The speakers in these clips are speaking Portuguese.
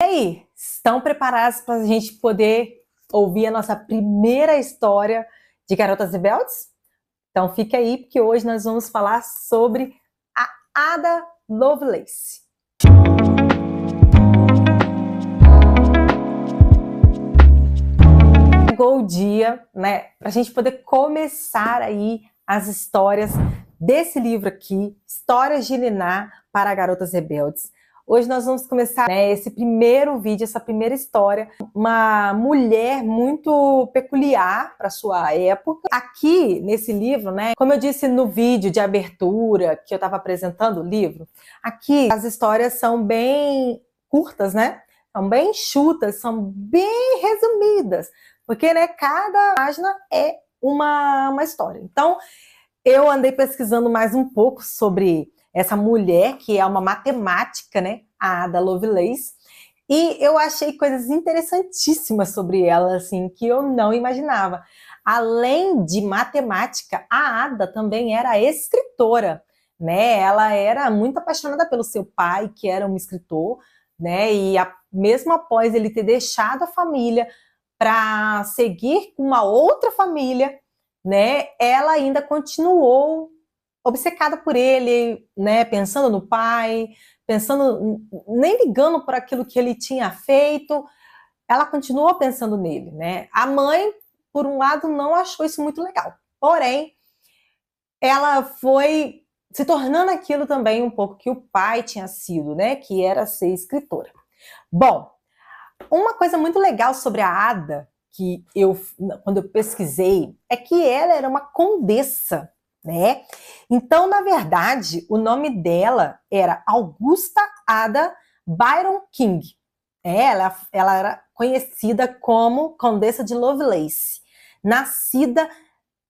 E aí, estão preparados para a gente poder ouvir a nossa primeira história de Garotas Rebeldes? Então fica aí, porque hoje nós vamos falar sobre a Ada Lovelace. Chegou o dia, né, para a gente poder começar aí as histórias desse livro aqui, Histórias de Niná para Garotas Rebeldes. Hoje nós vamos começar, né, esse primeiro vídeo, essa primeira história, uma mulher muito peculiar para sua época. Aqui nesse livro, né, como eu disse no vídeo de abertura que eu estava apresentando o livro, aqui as histórias são bem curtas, né? São bem enxutas, são bem resumidas, porque, né, cada página é uma história. Então, eu andei pesquisando mais um pouco sobre essa mulher, que é uma matemática, né, a Ada Lovelace, e eu achei coisas interessantíssimas sobre ela, assim, que eu não imaginava. Além de matemática, a Ada também era escritora, né? Ela era muito apaixonada pelo seu pai, que era um escritor, né? Mesmo após ele ter deixado a família para seguir com uma outra família, né? Ela ainda continuou obcecada por ele, né? Pensando no pai, pensando, nem ligando por aquilo que ele tinha feito. Ela continuou pensando nele, né? A mãe, por um lado, não achou isso muito legal. Porém, ela foi se tornando aquilo também um pouco que o pai tinha sido, né? Que era ser escritora. Bom, uma coisa muito legal sobre a Ada, que quando eu pesquisei, é que ela era uma condessa, né? Então, na verdade, o nome dela era Augusta Ada Byron King. Ela era conhecida como Condessa de Lovelace, nascida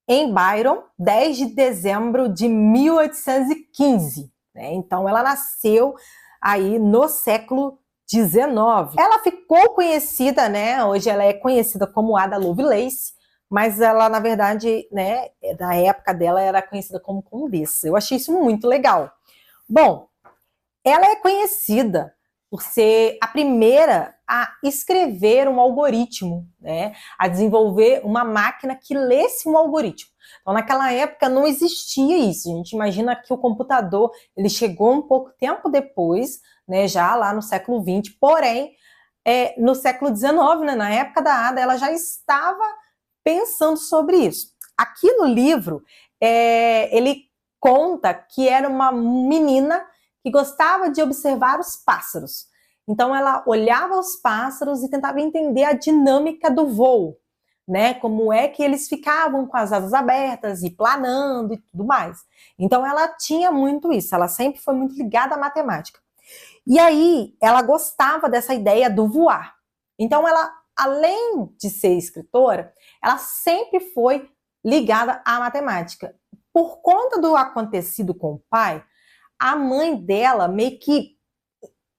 em Byron, 10 de dezembro de 1815. Né? Então, ela nasceu aí no século XIX. Ela ficou conhecida, né? Hoje ela é conhecida como Ada Lovelace, mas ela, na verdade, né, na época dela, era conhecida como Condessa. Eu achei isso muito legal. Bom, ela é conhecida por ser a primeira a escrever um algoritmo, né? A desenvolver uma máquina que lesse um algoritmo. Então, naquela época não existia isso. A gente imagina que o computador ele chegou um pouco tempo depois, né? Já lá no século XX. Porém, no século XIX, né? Na época da Ada, ela já estava pensando sobre isso. Aqui no livro, ele conta que era uma menina que gostava de observar os pássaros. Então ela olhava os pássaros e tentava entender a dinâmica do voo, né? Como é que eles ficavam com as asas abertas e planando e tudo mais. Então ela tinha muito isso, ela sempre foi muito ligada à matemática. E aí ela gostava dessa ideia do voar. Então ela, além de ser escritora, ela sempre foi ligada à matemática. Por conta do acontecido com o pai, a mãe dela meio que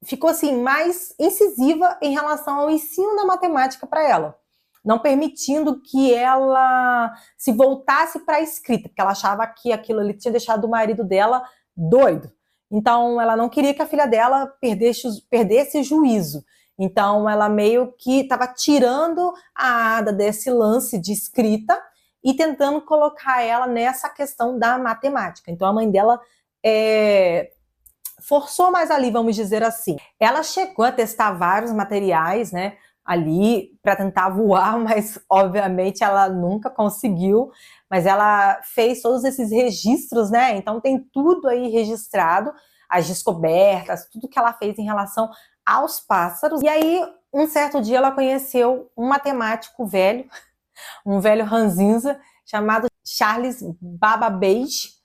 ficou assim mais incisiva em relação ao ensino da matemática para ela, não permitindo que ela se voltasse para a escrita, porque ela achava que aquilo ali tinha deixado o marido dela doido. Então ela não queria que a filha dela perdesse juízo. Então ela meio que estava tirando a Ada desse lance de escrita e tentando colocar ela nessa questão da matemática. Então a mãe dela forçou mais ali, vamos dizer assim. Ela chegou a testar vários materiais, né, ali para tentar voar, mas obviamente ela nunca conseguiu. Mas ela fez todos esses registros, né? Então tem tudo aí registrado, as descobertas, tudo que ela fez em relação aos pássaros. E aí, um certo dia, ela conheceu um matemático velho, um velho ranzinza, chamado Charles Babbage.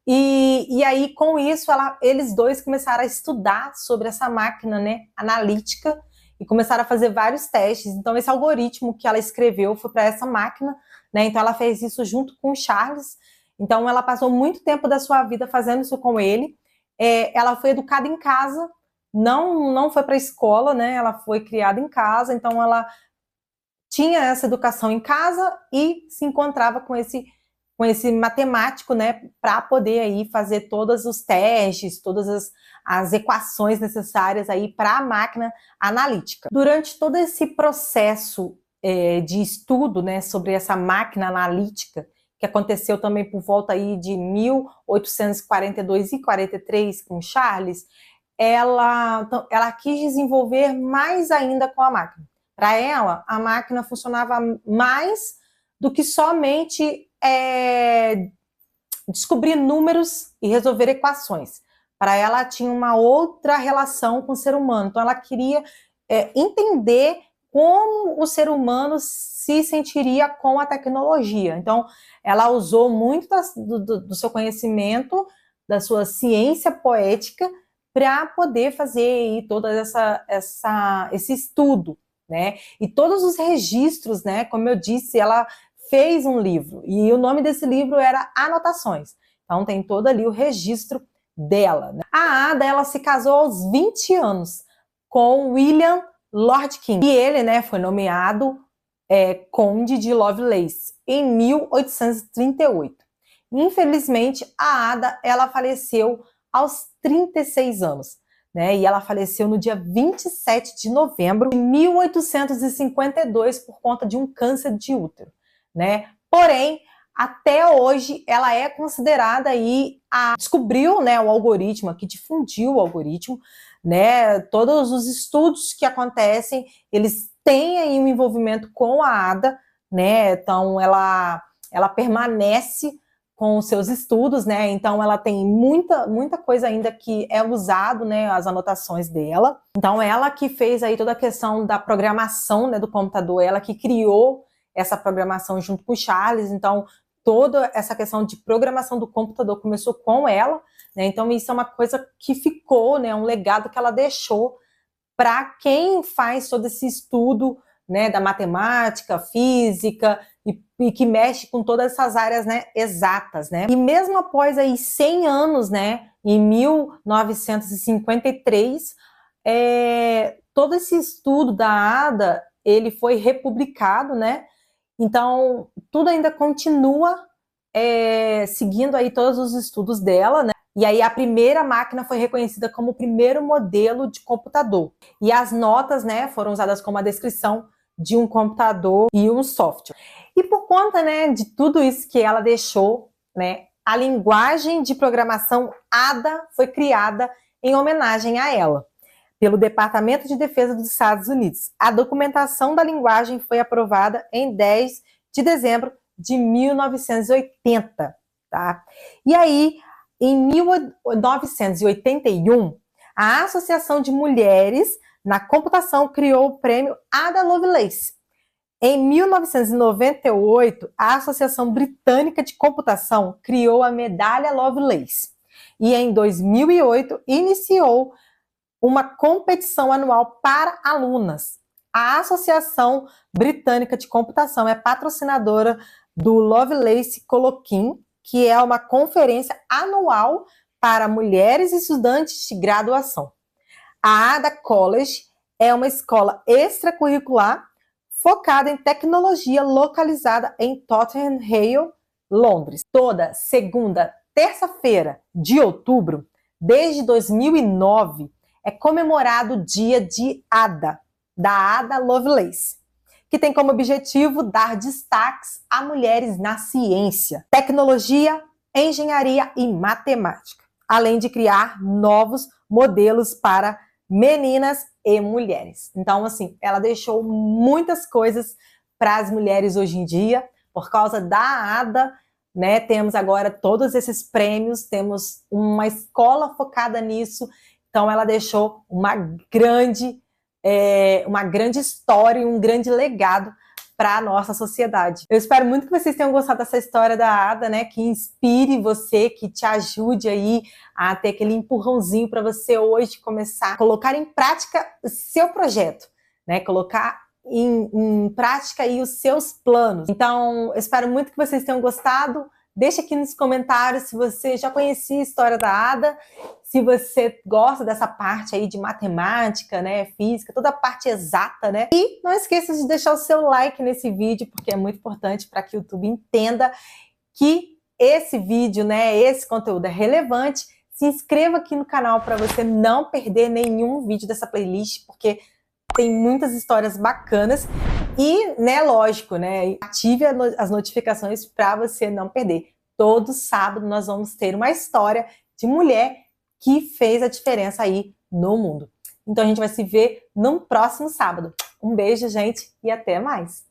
E aí, com isso, eles dois começaram a estudar sobre essa máquina, né, analítica, e começaram a fazer vários testes. Então, esse algoritmo que ela escreveu foi para essa máquina, né? Então, ela fez isso junto com o Charles. Então, ela passou muito tempo da sua vida fazendo isso com ele. Ela foi educada em casa, não foi para a escola, né? Ela foi criada em casa, então ela tinha essa educação em casa e se encontrava com com esse matemático, né, para poder aí fazer todos os testes, todas as equações necessárias aí para a máquina analítica. Durante todo esse processo de estudo, né, sobre essa máquina analítica, que aconteceu também por volta aí de 1842 e 43 com Charles, ela quis desenvolver mais ainda com a máquina. Para ela, a máquina funcionava mais do que somente descobrir números e resolver equações. Para ela, tinha uma outra relação com o ser humano. Então, ela queria entender como o ser humano se sentiria com a tecnologia. Então, ela usou muito do seu conhecimento, da sua ciência poética, para poder fazer aí todo esse estudo, né? E todos os registros, né? Como eu disse, ela fez um livro, e o nome desse livro era Anotações. Então, tem todo ali o registro dela, né? A Ada, ela se casou aos 20 anos com William Lord King. E ele, né, foi nomeado Conde de Lovelace em 1838. Infelizmente, a Ada, ela faleceu aos 36 anos, né? E ela faleceu no dia 27 de novembro de 1852 por conta de um câncer de útero, né? Porém, até hoje, ela é considerada aí descobriu, né, o algoritmo, que difundiu o algoritmo, né? Todos os estudos que acontecem, eles têm aí um envolvimento com a Ada, né? Então, ela permanece com os seus estudos, né? Então, ela tem muita coisa ainda que é usado, né? As anotações dela. Então, ela que fez aí toda a questão da programação, né, do computador, ela que criou essa programação junto com o Charles. Então, toda essa questão de programação do computador começou com ela, né? Então, isso é uma coisa que ficou, né? Um legado que ela deixou para quem faz todo esse estudo, né, da matemática, física e que mexe com todas essas áreas, né, exatas, né? E mesmo após aí 100 anos, né, em 1953, todo esse estudo da Ada, ele foi republicado, né? Então, tudo ainda continua seguindo aí todos os estudos dela, né? E aí a primeira máquina foi reconhecida como o primeiro modelo de computador. E as notas, né, foram usadas como a descrição de um computador e um software. E por conta, né, de tudo isso que ela deixou, né, a linguagem de programação ADA foi criada em homenagem a ela, pelo Departamento de Defesa dos Estados Unidos. A documentação da linguagem foi aprovada em 10 de dezembro de 1980, tá? E aí, em 1981, a Associação de Mulheres na Computação criou o prêmio Ada Lovelace. Em 1998, a Associação Britânica de Computação criou a Medalha Lovelace. E em 2008, iniciou uma competição anual para alunas. A Associação Britânica de Computação é patrocinadora do Lovelace Colloquium, que é uma conferência anual para mulheres e estudantes de graduação. A Ada College é uma escola extracurricular focada em tecnologia, localizada em Tottenham Hale, Londres. Toda segunda, terça-feira de outubro, desde 2009, é comemorado o Dia de Ada, da Ada Lovelace, que tem como objetivo dar destaques a mulheres na ciência, tecnologia, engenharia e matemática, além de criar novos modelos para meninas e mulheres. Então, assim, ela deixou muitas coisas para as mulheres hoje em dia, por causa da Ada, né? Temos agora todos esses prêmios, temos uma escola focada nisso. Então, ela deixou uma grande história e um grande legado para a nossa sociedade. Eu espero muito que vocês tenham gostado dessa história da Ada, né? Que inspire você, que te ajude aí a ter aquele empurrãozinho para você hoje começar a colocar em prática o seu projeto, né? Colocar em prática aí os seus planos. Então, eu espero muito que vocês tenham gostado. Deixa aqui nos comentários se você já conhecia a história da Ada, se você gosta dessa parte aí de matemática, né, física, toda a parte exata, né? E não esqueça de deixar o seu like nesse vídeo, porque é muito importante para que o YouTube entenda que esse vídeo, né, esse conteúdo é relevante, se inscreva aqui no canal para você não perder nenhum vídeo dessa playlist, porque tem muitas histórias bacanas e, né, lógico, né, ative as notificações para você não perder. Todo sábado nós vamos ter uma história de mulher que fez a diferença aí no mundo. Então a gente vai se ver no próximo sábado. Um beijo, gente, e até mais!